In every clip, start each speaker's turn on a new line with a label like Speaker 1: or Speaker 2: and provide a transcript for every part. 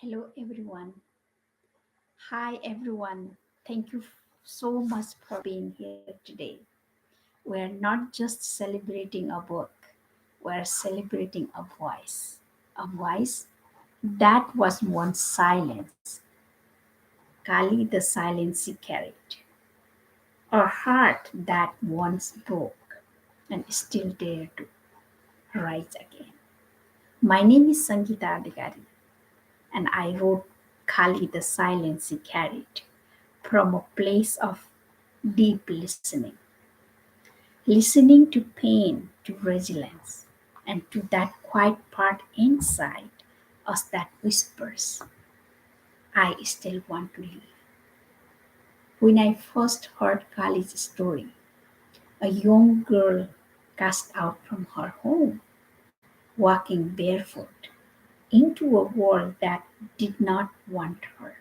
Speaker 1: Hello, everyone. Hi, everyone. Thank you so much for being here today. We're not just celebrating a book, we're celebrating a voice that was once silence. Kali, the silence she carried, a heart that once broke and still dared to rise again. My name is Sangita Adhikari, and I wrote Kali, the silence she carried from a place of deep listening. Listening to pain, to resilience, and to that quiet part inside us that whispers, I still want to live. When I first heard Kali's story, a young girl cast out from her home, walking barefoot into a world that did not want her,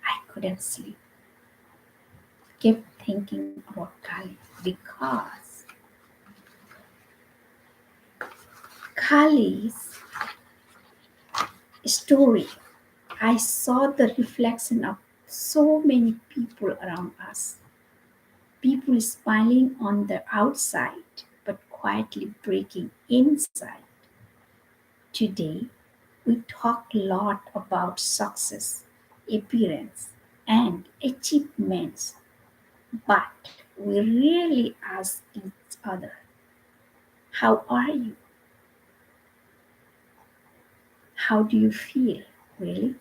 Speaker 1: I couldn't sleep. Kept thinking about Kali because Kali's story, I saw the reflection of so many people around us. People smiling on the outside, but quietly breaking inside. Today, we talk a lot about success, appearance, and achievements, but we rarely ask each other, how are you? How do you feel? Really?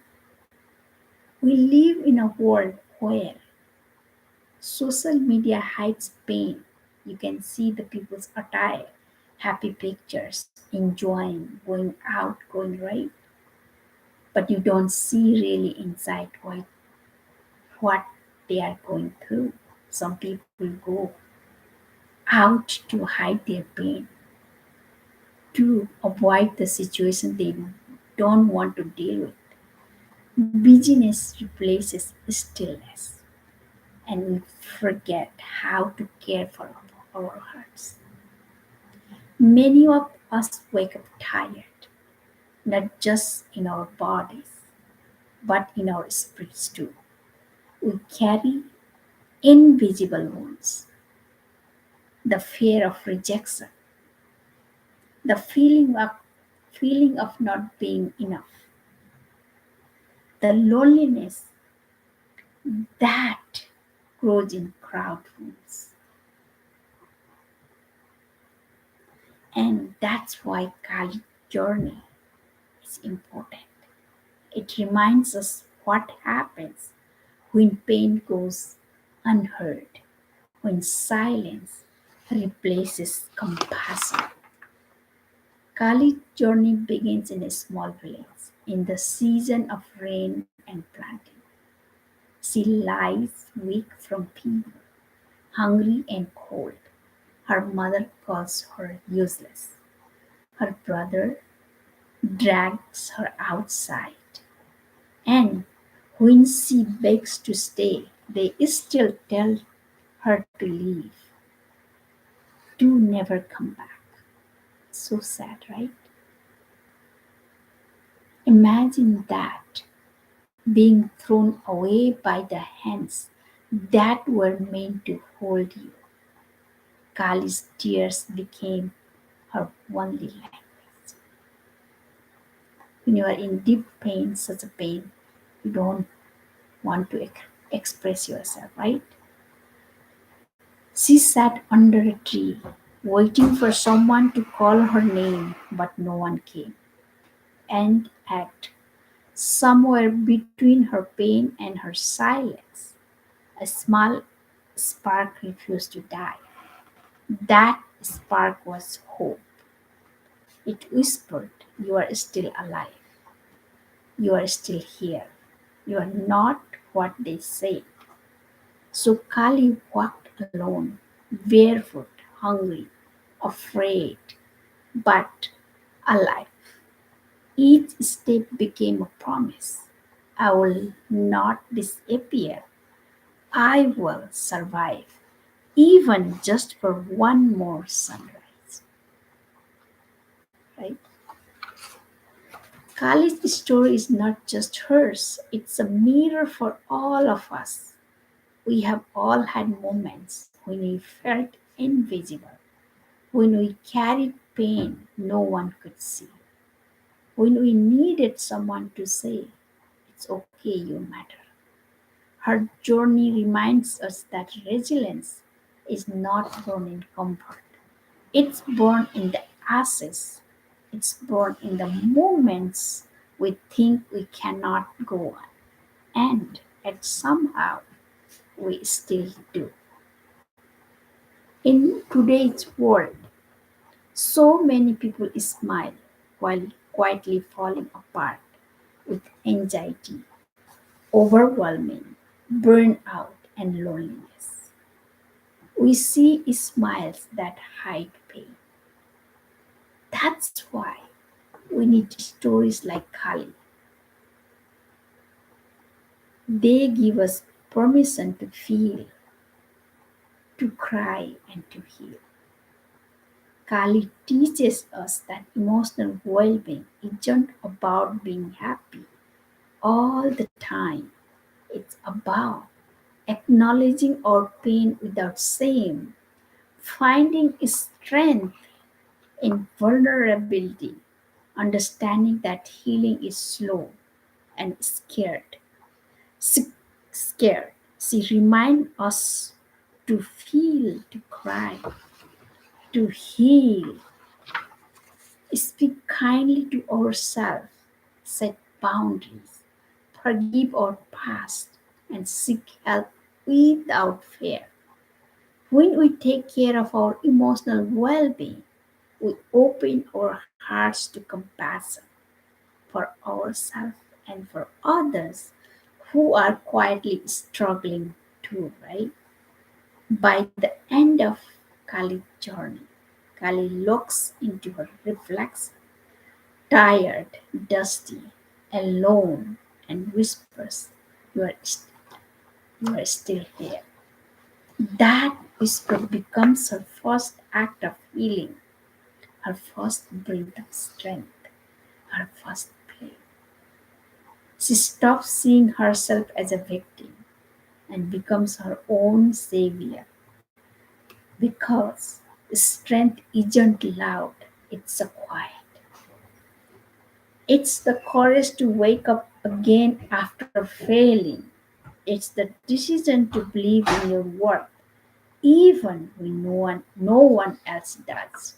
Speaker 1: We live in a world where social media hides pain. You can see the people's attire, happy pictures, enjoying, going out, going right, but you don't see really inside what they are going through. Some people go out to hide their pain, to avoid the situation they don't want to deal with. Busyness replaces stillness, and we forget how to care for our hearts. Many of us wake up tired, not just in our bodies, but in our spirits too. We carry invisible wounds, the fear of rejection, the feeling of not being enough, the loneliness that grows in crowd rooms. And that's why Kali's journey is important. It reminds us what happens when pain goes unheard, when silence replaces compassion. Kali's journey begins in a small village in the season of rain and planting. She lies weak from fever, hungry and cold. Her mother calls her useless. Her brother drags her outside. And when she begs to stay, they still tell her to leave, to never come back. So sad, right? Imagine that, being thrown away by the hands that were meant to hold you. Kali's tears became her only language. When you are in deep pain, such a pain, you don't want to express yourself, right? She sat under a tree, waiting for someone to call her name, but no one came. And at somewhere between her pain and her silence, a small spark refused to die. That spark was hope. It whispered, you are still alive. You are still here. You are not what they say. So Kali walked alone, barefoot, hungry, afraid, but alive. Each step became a promise. I will not disappear. I will survive, even just for one more sunrise. Right? Kali's story is not just hers, it's a mirror for all of us. We have all had moments when we felt invisible, when we carried pain no one could see, when we needed someone to say, "It's okay, you matter." Her journey reminds us that resilience is not born in comfort, it's born in the ashes, it's born in the moments we think we cannot go on, and yet somehow we still do. In today's world, so many people smile while quietly falling apart with anxiety, overwhelming, burnout, and loneliness. We see smiles that hide pain. That's why we need stories like Kali. They give us permission to feel, to cry, and to heal. Kali teaches us that emotional well being isn't about being happy all the time, it's about acknowledging our pain without shame, finding strength in vulnerability, understanding that healing is slow and s- scared. She reminds us to feel, to cry, to heal, speak kindly to ourselves, set boundaries, forgive our past, and seek help without fear. When we take care of our emotional well being, we open our hearts to compassion for ourselves and for others who are quietly struggling too, right? By the end of Kali's journey, Kali looks into her reflection, tired, dusty, alone, and whispers, "You are, you are still here." That whisper becomes her first act of healing, her first breath of strength, her first play. She stops seeing herself as a victim and becomes her own savior because strength isn't loud, it's a quiet. It's the courage to wake up again after failing. It's the decision to believe in your worth even when no one else does.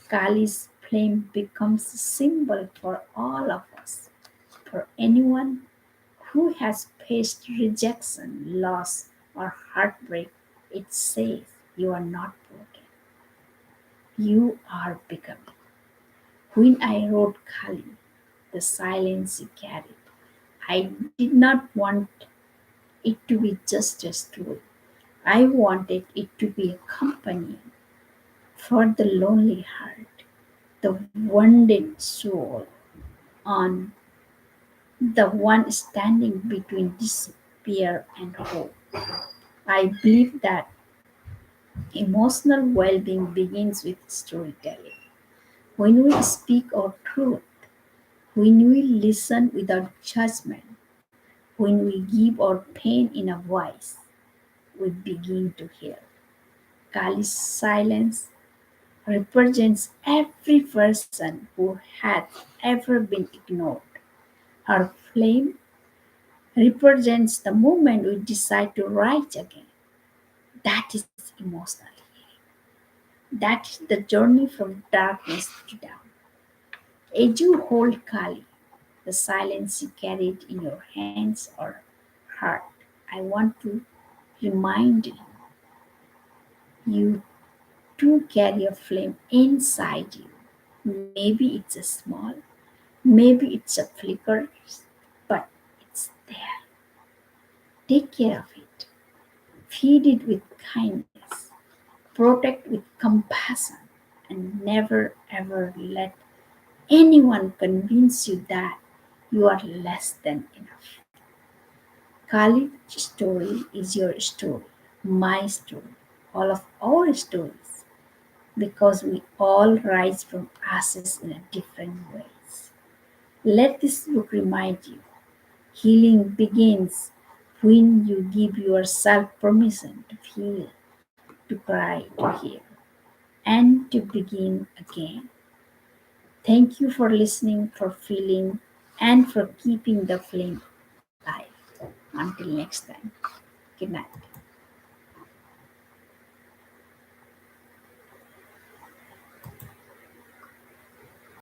Speaker 1: Kali's flame becomes a symbol for all of us, for anyone who has faced rejection, loss, or heartbreak. It says you are not broken, you are becoming. When I wrote Kali, the silence she carried, I did not want it to be just a story. I wanted it to be a companion for the lonely heart, the wounded soul, on the one standing between despair and hope. I believe that emotional well being begins with storytelling. When we speak our truth, when we listen without judgment, when we give our pain in a voice, we begin to heal. Kali's silence represents every person who had ever been ignored. Her flame represents the moment we decide to rise again. That is emotional healing. That is the journey from darkness to dawn. As you hold Kali, the silence you carried in your hands or heart, I want to remind you to carry a flame inside you. Maybe it's a small, maybe it's a flicker, but it's there. Take care of it. Feed it with kindness. Protect with compassion. And never ever let anyone convince you that you are less than enough. Khalid's story is your story, my story, all of our stories, because we all rise from ashes in a different ways. Let this book remind you healing begins when you give yourself permission to feel, to cry, to heal, and to begin again. Thank you for listening, for feeling, and for keeping the flame alive. Until next time, good night.